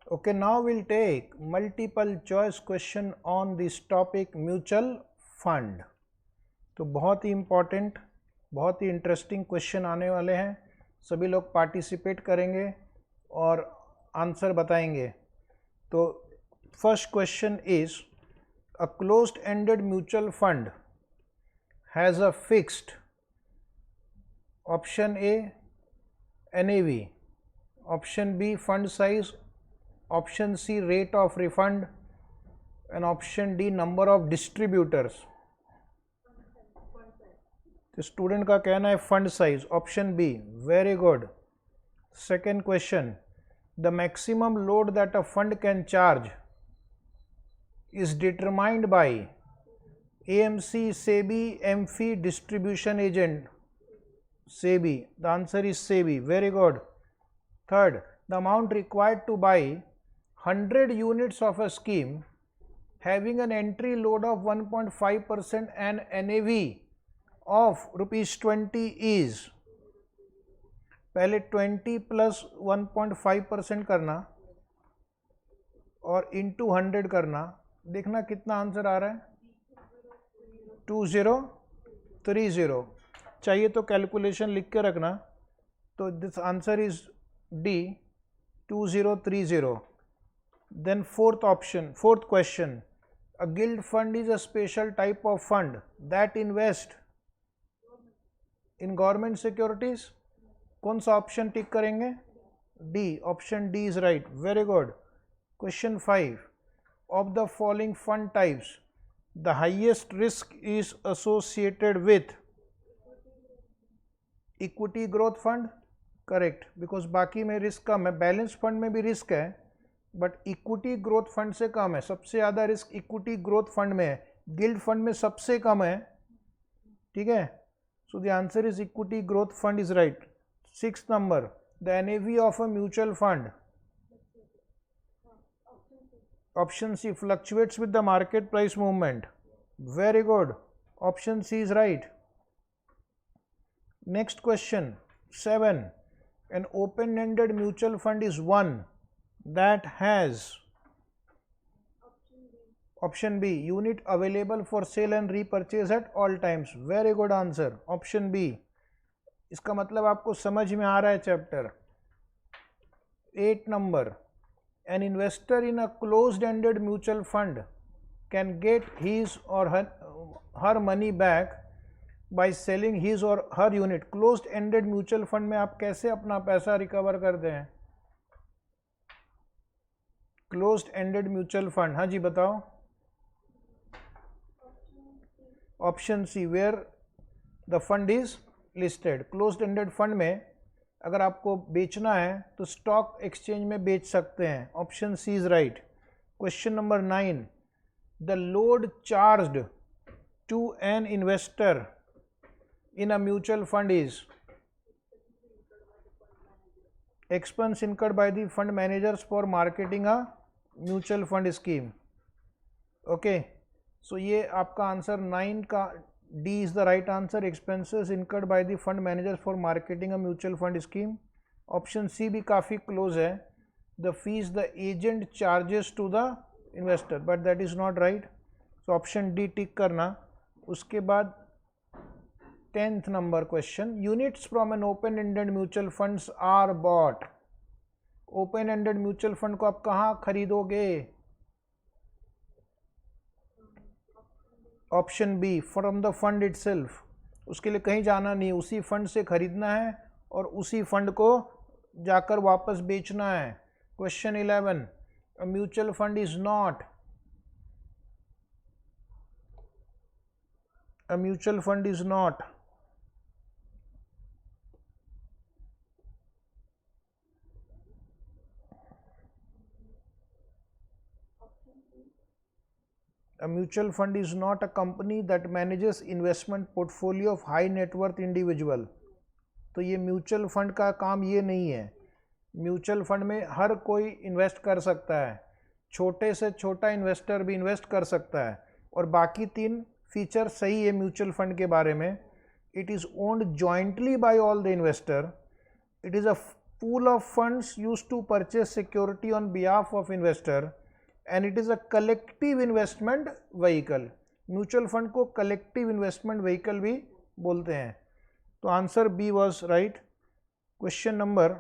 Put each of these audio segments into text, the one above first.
Okay, now we'll take multiple choice question on this topic mutual fund. तो बहुत ही important, बहुत ही interesting question आने वाले हैं. सभी लोग पार्टिसिपेट करेंगे और आंसर बताएंगे. तो first question is a closed ended mutual fund has a fixed option A NAV, option B fund size, option C rate of refund and option D number of distributors. तो student का कहना है fund size, option B. Very good. Second question, the maximum load that a fund can charge is determined by AMC, SEBI, MFI, distribution agent. SEBI. The answer is SEBI. Very good. Third, the amount required to buy 100 units of a scheme having an entry load of 1.5% and NAV of rupees 20 is, पहले 20 plus 1.5% करना और into 100 करना, देखना कितना answer आ रहा है. 2030. चाहिए तो कैलकुलेशन लिख के रखना. तो this answer is D, 2030. Then fourth question, a gilt fund is a special type of fund that invest in government securities. कौन सा ऑप्शन टिक करेंगे? D, option D is right. Very good. Question 5, of the following fund types the highest risk is associated with equity growth fund. Correct, because बाकी में risk कम है. Balance fund में भी risk है but equity growth fund से कम है. सबसे ज़्यादा रिस्क इक्विटी ग्रोथ फंड में है, गिल्ड फंड में सबसे कम है. ठीक है, so the answer is equity growth fund is right. 6th number, the NAV of a mutual fund, option C, fluctuates with the market price movement. Very good. Option C is right. Next question 7, an open-ended mutual fund is one that has, option B, unit available for sale and repurchase at all times. Very good answer. Option B. इसका मतलब आपको समझ में आ रहा है chapter. 8 number, an investor in a closed-ended mutual fund can get his or her money back by selling his or her unit. Closed-ended mutual fund में आप कैसे अपना पैसा रिकवर करते हैं? Closed-ended mutual fund, हाँ जी बताओ. Option C, where the fund is listed. Closed-ended fund में अगर आपको बेचना है तो स्टॉक एक्सचेंज में बेच सकते हैं. Option C is right. Question number 9, the load charged to an investor in a mutual fund is expense incurred by the fund managers for marketing a mutual fund scheme. Okay, so ये आपका answer 9 का D is the right answer. Expenses incurred by the fund managers for marketing a mutual fund scheme. Option C भी काफ़ी close है. The fees the agent charges to the investor, but that is not right. So option D टिक करना. उसके बाद 10th number question, units from an open-ended mutual funds are bought. Open-ended mutual fund को आप कहाँ खरीदोगे? Option B, from the fund itself. उसके लिए कहीं जाना नहीं, उसी फंड से खरीदना है और उसी फंड को जाकर वापस बेचना है. Question 11, a mutual fund is not, a mutual fund is not A mutual fund is not a company that manages investment portfolio of high net worth individual. तो ये म्यूचुअल फंड का काम ये नहीं है. म्यूचुअल फंड में हर कोई invest कर सकता है, छोटे से छोटा इन्वेस्टर भी इन्वेस्ट कर सकता है. और बाकी 3 फीचर सही है म्यूचुअल फंड के बारे में. It is owned jointly by all the investor. It is a pool of funds used to purchase security on behalf of investor and it is a collective investment vehicle. Mutual fund को collective investment vehicle भी बोलते हैं. तो answer B was right. Question number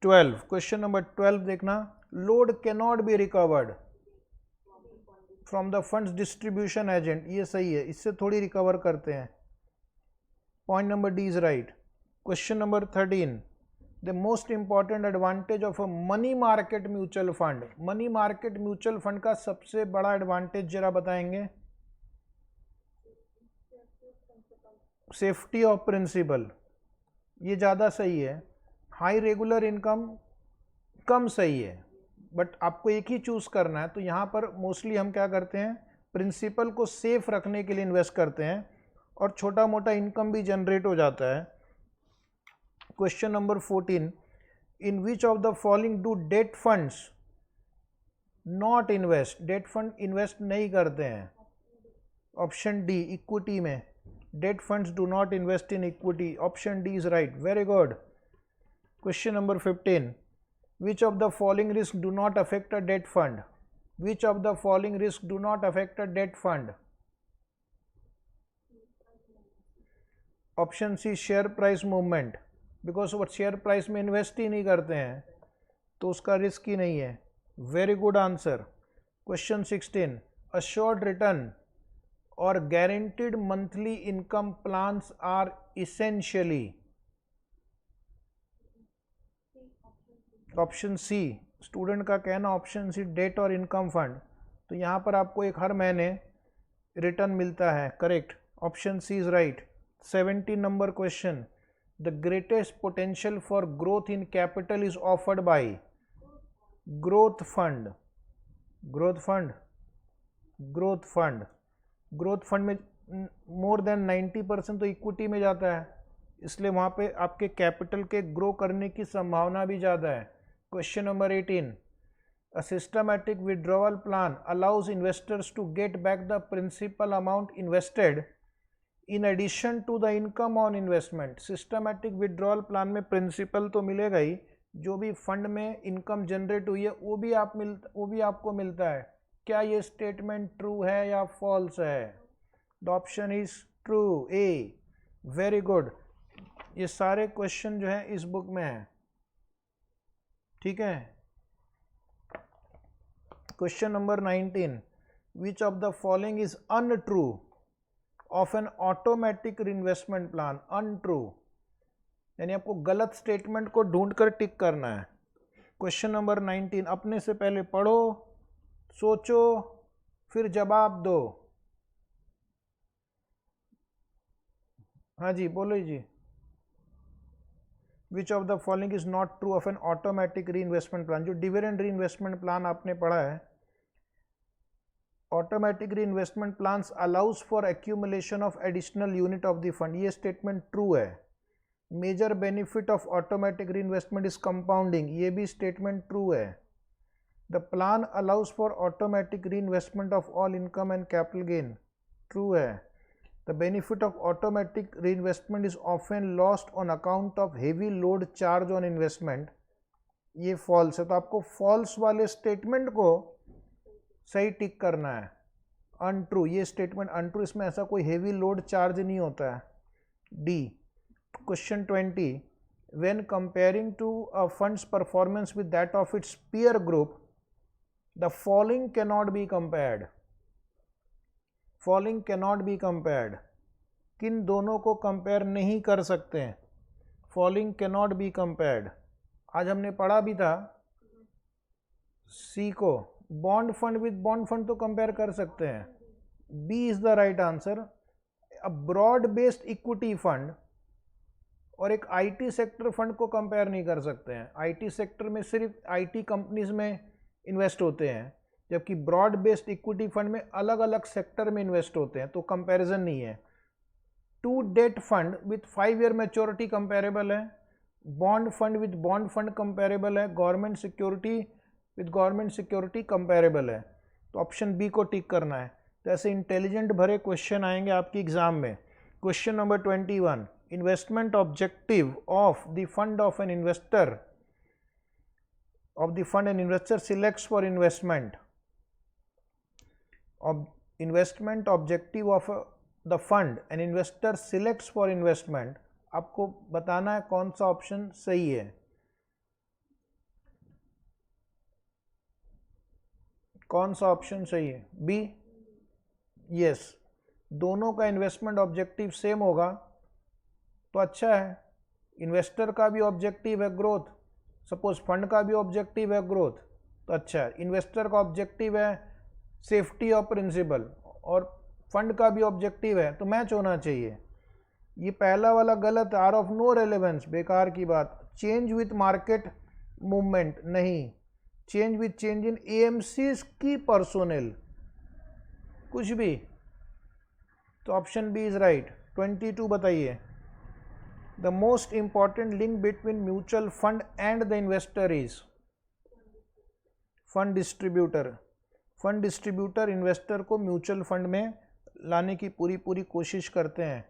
12. Question number 12 देखना. Load cannot be recovered from the funds distribution agent. ये सही है, इससे थोड़ी रिकवर करते हैं. Point number D is right. Question number 13. The most important advantage of a money market mutual fund. Money market mutual fund का सबसे बड़ा एडवांटेज जरा बताएंगे. सेफ्टी ऑफ प्रिंसिपल, ये ज़्यादा सही है. हाई रेगुलर इनकम कम सही है, बट आपको एक ही चूज़ करना है. तो यहाँ पर मोस्टली हम क्या करते हैं, प्रिंसिपल को सेफ रखने के लिए इन्वेस्ट करते हैं और छोटा मोटा इनकम भी जनरेट हो जाता है. Question number 14. In which of the following do debt funds not invest. Debt fund invest नहीं करते हैं. ऑप्शन डी इक्विटी में. Debt funds do not invest in equity. Option D is right. Very good. Question number 15. Which of the following risk do not affect a debt fund. Which of the following risk do not affect a debt fund. Option C share price movement, because वो share price में invest ही नहीं करते हैं तो उसका risk ही नहीं है. Very good answer. Question 16. Assured return और guaranteed monthly income plans are essentially. Option C. Student का कहना ऑप्शन सी डेट और इनकम फंड. तो यहाँ पर आपको एक हर महीने रिटर्न मिलता है. Correct. Option C is right. 17 number question. The greatest potential for growth in capital is offered by growth fund. growth fund growth fund growth fund में मोर देन 90% तो इक्विटी में जाता है, इसलिए वहाँ पे आपके कैपिटल के ग्रो करने की संभावना भी ज़्यादा है. Question number 18. A systematic withdrawal plan allows investors to get back the principal amount invested in addition to the income on investment. Systematic withdrawal plan में प्रिंसिपल तो मिलेगा ही, जो भी फंड में इनकम जनरेट हुई है वो भी आपको मिलता है. क्या ये स्टेटमेंट ट्रू है या फॉल्स है? The option is true. A. Very good. ये सारे क्वेश्चन जो हैं इस बुक में हैं. ठीक है. Question number 19. Which of the following is untrue of an automatic reinvestment plan. Untrue यानी आपको गलत स्टेटमेंट को ढूंढकर टिक करना है. Question number 19. अपने से पहले पढ़ो, सोचो, फिर जवाब दो. हाँ जी बोलो जी. Which of the following is not true of an automatic reinvestment plan. जो डिविडेंड रीइन्वेस्टमेंट प्लान आपने पढ़ा है, automatic reinvestment plans allows for accumulation of additional unit of the fund. ये स्टेटमेंट ट्रू है. Major benefit of automatic reinvestment is compounding. ये भी statement true है. The plan allows for automatic reinvestment of all income and capital gain. True है. The benefit of automatic reinvestment is often lost on account of heavy load charge on investment. ये false है. तो आपको false वाले statement को सही टिक करना है. अनट्रू, ये स्टेटमेंट अनट्रू, इसमें ऐसा कोई हेवी लोड चार्ज नहीं होता है. D. Question 20. When comparing to a fund's performance with that of its peer group, the following can not be compared. Following can not be compared. किन दोनों को कंपेयर नहीं कर सकते हैं? Following can not be compared. आज हमने पढ़ा भी था सी को. Bond fund with bond fund तो कंपेयर कर सकते हैं. B is the right answer. A broad based equity fund और एक आईटी सेक्टर फंड को कंपेयर नहीं कर सकते हैं. आईटी सेक्टर में सिर्फ आईटी कंपनीज में इन्वेस्ट होते हैं, जबकि ब्रॉड बेस्ड इक्विटी फंड में अलग अलग सेक्टर में इन्वेस्ट होते हैं, तो कंपैरिजन नहीं है. Two debt fund with 5 year maturity comparable है. Bond fund with bond fund comparable है. Government security with government security comparable है. तो ऑप्शन बी को टिक करना है. तो ऐसे इंटेलिजेंट भरे क्वेश्चन आएंगे आपकी एग्जाम में. Question number 21. investment objective of the fund of an investor, of the fund an investor selects for investment. Investment objective of the fund an investor selects for investment, आपको बताना है कौन सा option सही है. कौन सा ऑप्शन सही है? बी. यस, दोनों का इन्वेस्टमेंट ऑब्जेक्टिव सेम होगा तो अच्छा है. इन्वेस्टर का भी ऑब्जेक्टिव है ग्रोथ, सपोज फंड का भी ऑब्जेक्टिव है ग्रोथ, तो अच्छा है. इन्वेस्टर का ऑब्जेक्टिव है सेफ्टी ऑफ प्रिंसिपल और फंड का भी ऑब्जेक्टिव है, तो मैच होना चाहिए. ये पहला वाला गलत, आर ऑफ नो रेलेवेंस, बेकार की बात. चेंज विथ मार्केट मूवमेंट नहीं, change with change in AMC की पर्सोनेल, कुछ भी. तो ऑप्शन बी इज राइट. 22 बताइए. The most important link between mutual fund and the investor is fund distributor. Fund distributor investor को म्यूचुअल फंड में लाने की पूरी कोशिश करते हैं,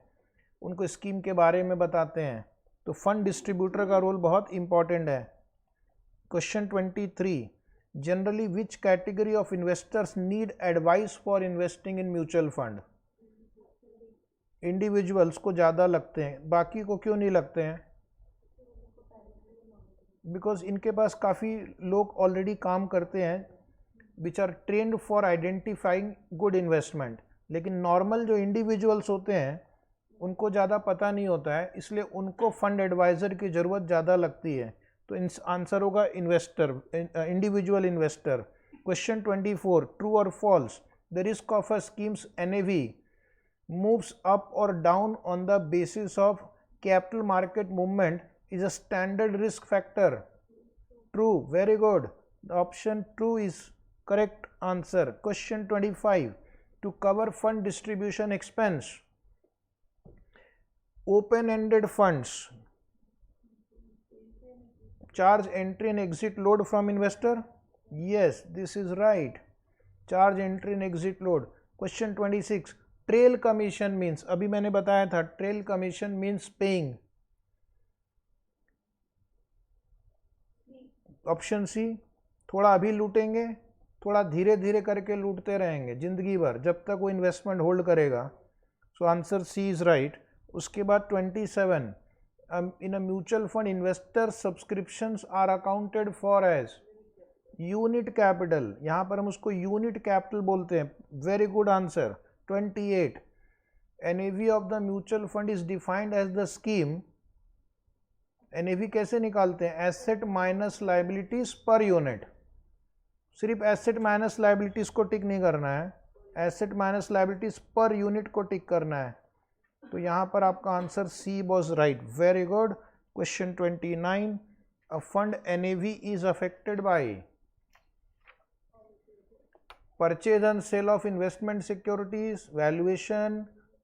उनको स्कीम के बारे में बताते हैं, तो फंड डिस्ट्रीब्यूटर का रोल बहुत इंपॉर्टेंट है. Question 23. Generally which category of investors need advice for investing in mutual fund? Individuals को ज़्यादा लगते हैं, बाकी को क्यों नहीं लगते हैं? बिकॉज इनके पास काफ़ी लोग ऑलरेडी काम करते हैं which are trained for identifying good investment. लेकिन नॉर्मल जो इंडिविजुअल्स होते हैं उनको ज़्यादा पता नहीं होता है, इसलिए उनको फंड एडवाइज़र की ज़रूरत ज़्यादा लगती है. तो आंसर होगा investor, individual investor. Question 24. True और false? The risk of a schemes NAV moves up or down on the basis of capital market movement is a standard risk factor. True. Very good. The option true is correct answer. Question 25. To cover fund distribution expense, open-ended funds charge entry and exit load from investor. Yes, this is right. Charge entry and exit load. Question 26. Trail commission means, अभी मैंने बताया था, trail commission means paying. Option C. थोड़ा अभी लूटेंगे, थोड़ा धीरे धीरे करके लूटते रहेंगे जिंदगी भर जब तक वो इन्वेस्टमेंट होल्ड करेगा. So answer C is right. उसके बाद 27. In a mutual fund investor subscriptions are accounted for as unit capital. यहाँ पर हम उसको यूनिट कैपिटल बोलते हैं. Very good answer. 28. NAV of the mutual fund is defined as the scheme. NAV कैसे निकालते हैं? Asset minus liabilities per unit. सिर्फ एसेट माइनस लाइबिलिटीज को टिक नहीं करना है, asset minus liabilities per unit को टिक करना है. तो यहाँ पर आपका answer C was right. Very good. Question 29. A fund NAV is affected by purchase and sale of investment securities, valuation,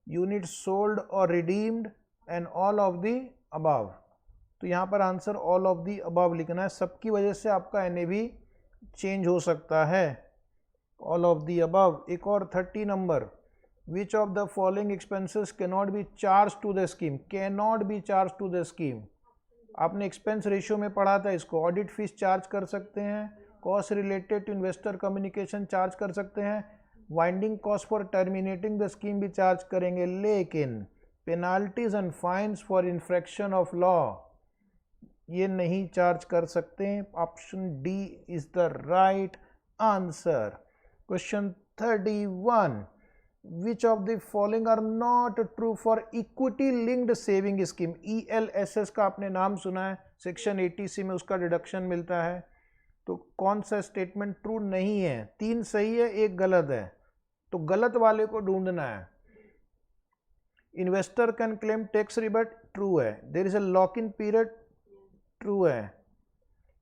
units sold or redeemed, and all of the above. तो यहाँ पर answer all of the above लिखना है. सबकी वजह से आपका NAV change हो सकता है. all of the above. एक और 30 number. which of the following expenses cannot be charged to the scheme? cannot be charged to the scheme. आपने एक्सपेंस रेशियो में पढ़ा था इसको. ऑडिट फीस चार्ज कर सकते हैं, cost related to investor communication charge कर सकते हैं, winding cost for terminating the scheme भी चार्ज करेंगे, लेकिन penalties and fines for infraction of law ये नहीं चार्ज कर सकते. Option D is the right answer. Question 31. Which of the following are not true for equity linked saving scheme? ELSS का आपने नाम सुना है, सेक्शन 80C में उसका डिडक्शन मिलता है. तो कौन सा स्टेटमेंट ट्रू नहीं है? 3 सही है, 1 गलत है, तो गलत वाले को ढूंढना है. Investor can claim tax rebate, true है. There is a lock in period, true है.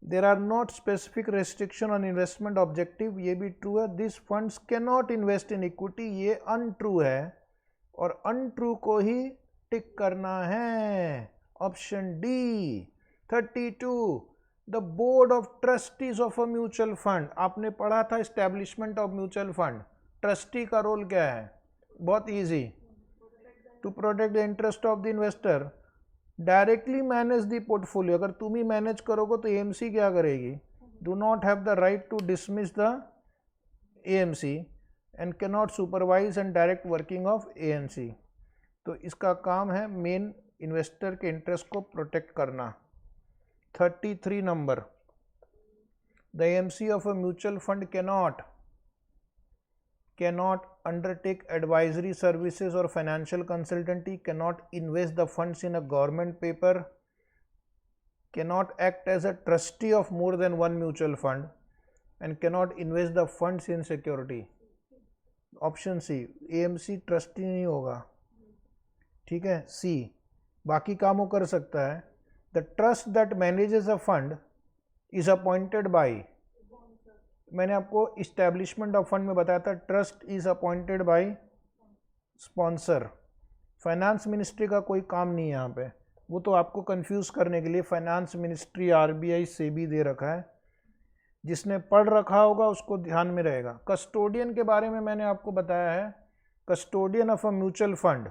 There are not specific restriction on investment objective, ये भी ट्रू है. This funds can not invest in equity, ये अनट्रू है, और अनट्रू को ही टिक करना है. Option D. 32. The board of trustees of a mutual fund. आपने पढ़ा था establishment of mutual fund. Trustee का रोल क्या है? बहुत easy. To protect the interest of the investor. Directly manage the portfolio, अगर तुम ही मैनेज करोगे तो एएमसी क्या करेगी? Do not have the right to dismiss the AMC and can not supervise and direct working of AMC. तो इसका काम है मेन इन्वेस्टर के इंटरेस्ट को प्रोटेक्ट करना। 33 number, the AMC of a mutual fund cannot undertake advisory services or financial consultancy, cannot invest the funds in a government paper, cannot act as a trustee of more than one mutual fund, and cannot invest the funds in security. Option C, AMC trustee नहीं होगा, ठीक है। सी, बाकी कामों कर सकता है। The trust that manages a fund is appointed by, मैंने आपको इस्टेब्लिशमेंट ऑफ फंड में बताया था, trust is appointed by sponsor. Finance ministry का कोई काम नहीं है यहाँ पे, वो तो आपको कंफ्यूज करने के लिए फाइनेंस मिनिस्ट्री, आरबीआई, सेबी दे रखा है। जिसने पढ़ रखा होगा उसको ध्यान में रहेगा। कस्टोडियन के बारे में मैंने आपको बताया है, custodian of a mutual fund,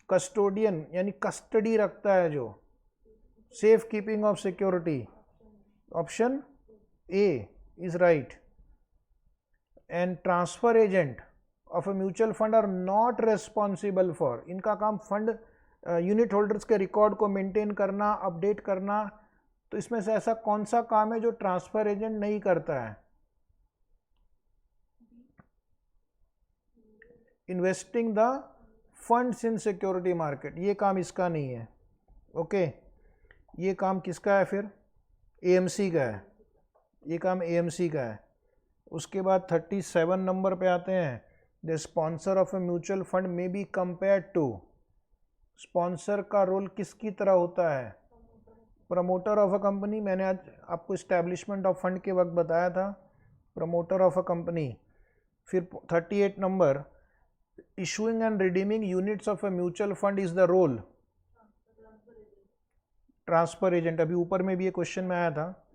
custodian यानी कस्टडी रखता है, जो safe keeping of security. Option A is right. And transfer agent of a mutual fund are not responsible for, इनका काम फंड यूनिट होल्डर्स के रिकॉर्ड को मेंटेन करना, update करना। तो इसमें से ऐसा कौन सा काम है जो ट्रांसफर एजेंट नहीं करता है? Investing the funds in security market, ये काम इसका नहीं है। ओके, ये काम किसका है फिर? एएमसी का है, ये काम एएमसी का है। उसके बाद 37 नंबर पे आते हैं, the sponsor of a mutual fund में बी कंपेयर्ड टू, स्पॉन्सर का रोल किसकी तरह होता है? प्रमोटर ऑफ अ कंपनी, मैंने आज आपको इस्टेब्लिशमेंट ऑफ फंड के वक्त बताया था, प्रमोटर ऑफ अ कंपनी। फिर 38 number, issuing and redeeming units of a mutual fund is the role, transfer agent. अभी ऊपर में भी ये क्वेश्चन में आया था।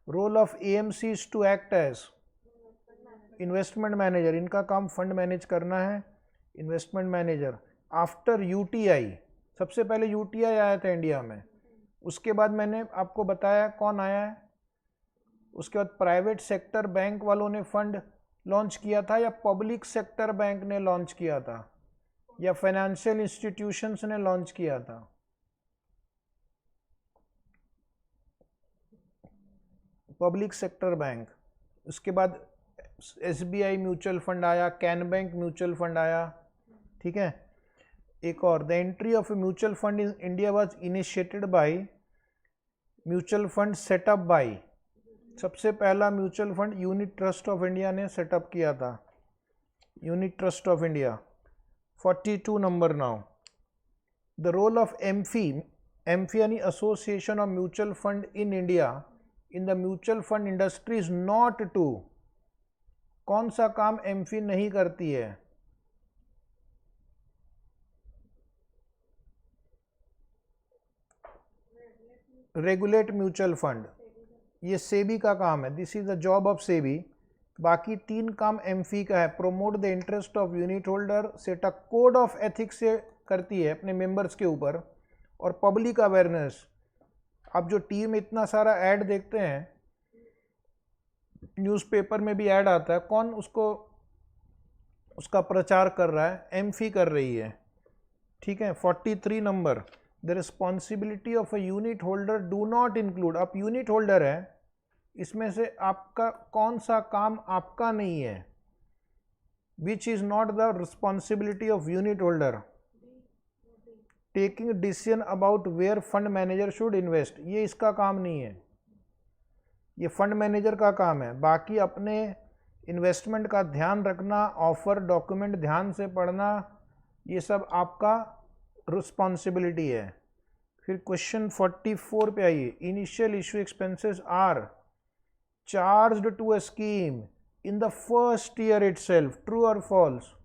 Role of AMC is to act as investment manager, इनका काम फंड मैनेज करना है, इन्वेस्टमेंट मैनेजर। आफ्टर यूटीआई, सबसे पहले यूटीआई आया था इंडिया में, उसके बाद मैंने आपको बताया कौन आया है, उसके बाद प्राइवेट सेक्टर बैंक वालों ने फंड लॉन्च किया था, या पब्लिक सेक्टर बैंक ने लॉन्च किया था, या फाइनेंशियल इंस्टीट्यूशंस ने लॉन्च किया था? Public sector bank. उसके बाद एसबीआई म्यूचुअल फंड आया, कैन बैंक म्यूचुअल फंड आया, ठीक है। एक और, the entry of a mutual fund in India was initiated by mutual fund setup by, सबसे पहला mutual fund unit trust of India ने सेटअप किया था, unit trust of India. 42 number now, the role of AMFI, AMFI यानी association of mutual fund in India in the mutual fund industry is not to, कौन सा काम AMFI नहीं करती है? रेगुलेट म्यूचुअल फंड, ये सेबी का काम है, this is the job of SEBI. बाकी 3 काम एमफी का है, promote the interest of unit holder, set a code of ethics से करती है अपने मेंबर्स के ऊपर, और पब्लिक अवेयरनेस। आप जो टीवी में इतना सारा ऐड देखते हैं, न्यूज़पेपर में भी ऐड आता है, कौन उसको उसका प्रचार कर रहा है? एमफी कर रही है, ठीक है। 43 number, the responsibility of a unit holder do not include, आप यूनिट होल्डर है, इसमें से आपका कौन सा काम आपका नहीं है? Which is not the responsibility of unit holder? Taking decision about where fund manager should invest, ये इसका काम नहीं है, ये फंड मैनेजर का काम है। बाकी अपने इन्वेस्टमेंट का ध्यान रखना, ऑफर डॉक्यूमेंट ध्यान से पढ़ना, ये सब आपका रिस्पॉन्सिबिलिटी है। फिर क्वेश्चन 44 पे आइए, initial issue expenses are charged to a scheme in the first year itself, true और फॉल्स?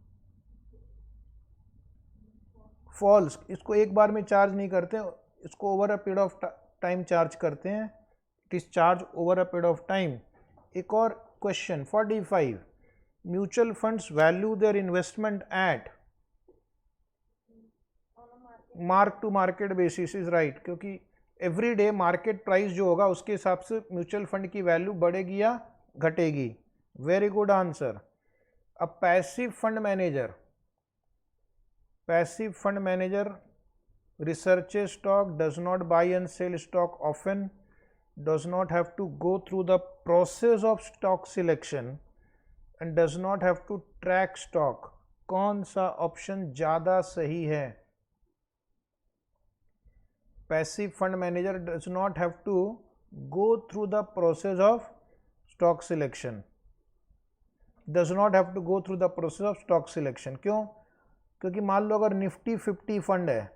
फॉल्स, इसको एक बार में चार्ज नहीं करते, इसको over a period of time charge करते हैं, it is charge over a period of time. एक और question 45, mutual funds value their investment at, mark to market basis is right, क्योंकि एवरी डे मार्केट प्राइस जो होगा उसके हिसाब से म्यूचुअल फंड की वैल्यू बढ़ेगी या घटेगी। Very good answer. A passive fund manager, passive fund manager researches stock, does not buy and sell stock often, does not have to go through the process of stock selection and does not have to track stock। कौन सा option ज़्यादा सही है? Passive fund manager does not have to go through the process of stock selection, does not have to go through the process of stock selection। क्यों? क्योंकि मान लो अगर Nifty 50 fund है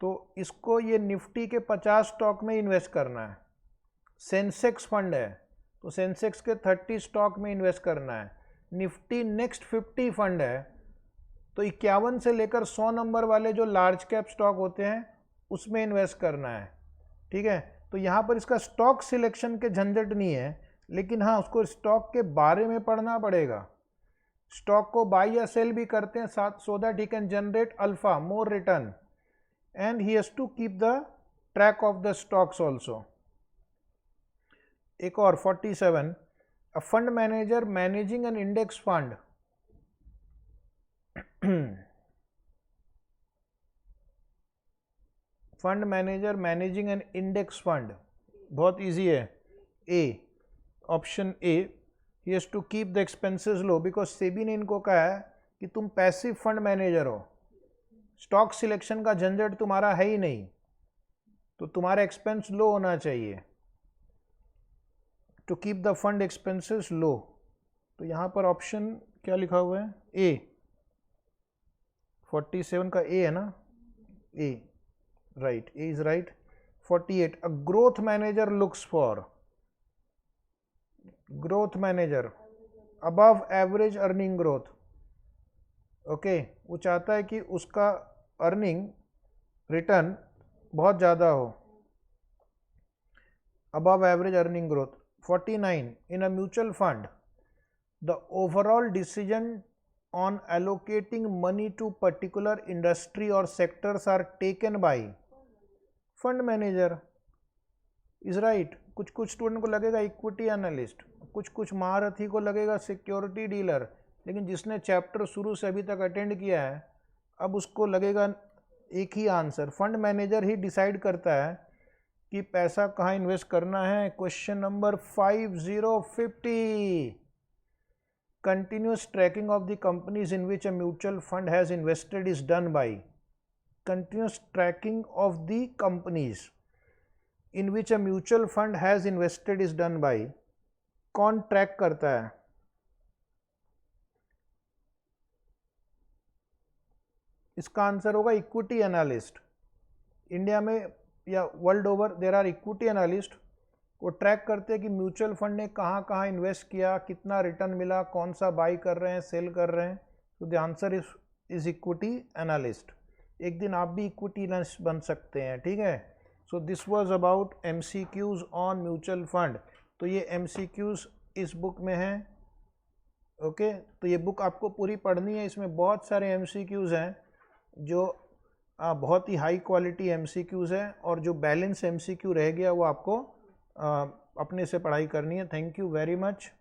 तो इसको ये निफ्टी के 50 स्टॉक में इन्वेस्ट करना है। सेंसेक्स फंड है तो सेंसेक्स के 30 स्टॉक में इन्वेस्ट करना है। निफ्टी नेक्स्ट 50 फंड है तो 51 से लेकर 100 नंबर वाले जो लार्ज कैप स्टॉक होते हैं उसमें इन्वेस्ट करना है। ठीक है, तो यहाँ पर इसका स्टॉक सिलेक्शन के झंझट नहीं है, लेकिन हाँ उसको स्टॉक के बारे में पढ़ना पड़ेगा। स्टॉक को बाई या सेल भी करते हैं साथ, so that he can generate alpha, more return, and he has to keep the track of the stocks also। एक और 47, a fund manager managing an index fund fund manager managing an index fund, बहुत easy है। A, option A, he has to keep the expenses low because SEBI ने इनको कहा है कि तुम पैसिव फंड मैनेजर हो, स्टॉक सिलेक्शन का झंझट तुम्हारा है ही नहीं, तो तुम्हारा एक्सपेंस लो होना चाहिए, to keep the fund expenses low. तो यहाँ पर ऑप्शन क्या लिखा हुआ है? ए। 47 का ए है ना? A, right, A is right. 48, a growth manager looks for, growth manager above average earning growth. Okay, वो चाहता है कि उसका अर्निंग रिटर्न बहुत ज़्यादा हो, above average earning growth. 49, in a mutual fund the overall decision on allocating money to particular industry और sectors are taken by fund manager is right. कुछ कुछ स्टूडेंट को लगेगा इक्विटी एनालिस्ट, कुछ महारथी को लगेगा सिक्योरिटी डीलर, लेकिन जिसने चैप्टर शुरू से अभी तक अटेंड किया है अब उसको लगेगा एक ही आंसर। फंड मैनेजर ही डिसाइड करता है कि पैसा कहाँ इन्वेस्ट करना है। Question number 5050, continuous tracking of the companies in which a mutual fund has invested is done by. Continuous tracking of the companies in which a mutual fund has invested is done by. कौन track करता है? इसका answer होगा equity analyst. India में या world over there are equity analyst, वो track करते हैं कि म्यूचुअल फंड ने कहाँ कहाँ इन्वेस्ट किया, कितना रिटर्न मिला, कौन सा बाई कर रहे हैं, सेल कर रहे हैं। तो the answer is equity analyst. एक दिन आप भी इक्विटी एनालिस्ट बन सकते हैं। ठीक है, so this was about MCQs on mutual fund. तो ये MCQs इस बुक में हैं। ओके, तो ये बुक आपको पूरी पढ़नी है, इसमें बहुत सारे MCQs हैं जो बहुत ही हाई क्वालिटी MCQs है, और जो बैलेंस MCQ रह गया वो आपको अपने से पढ़ाई करनी है। Thank you very much.